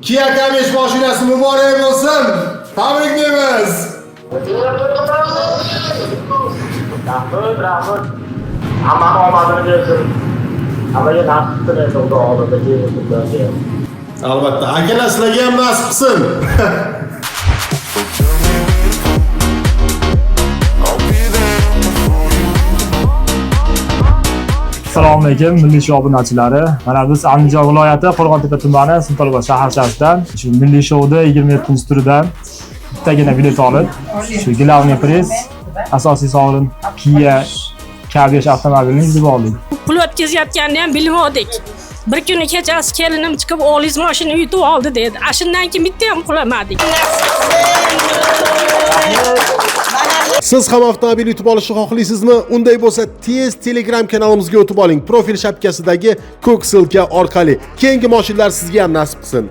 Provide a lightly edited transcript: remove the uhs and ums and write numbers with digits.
Kia Kamish mashinasi muborak bo'lsin. Tabriklaymiz. Rahmat. Hammani omadini bersin. Hammaga nasib qilsin xudo oldida. Albatta, akalar sizlarga ham nasib qilsin. Assalomu alaykum milliy shou obunachilari. Mana biz Andijon viloyati Qo'rg'ontepa tumani Sultonobod shaharchasidan shu milliy shouda 27-turidan bittagina bilet olib, shu Glavniy priz asosiy sovrin Kia K5 avtomobilini yutib oldik. Pul o'tkazayotganini ham bilmadik. Bir kuni kechasi kelinim chiqib oliz mashina yutib oldi dedi. Ashundan keyin bitta ham qulamadik. Siz ham avtomobil yutib olishni xohlaysizmi? Unday bo'lsa, tez Telegram kanalimizga o'tib oling. Profil shapkasidagi ko'k silka orqali. Keyingi mashinalar sizga ham nasib qilsin.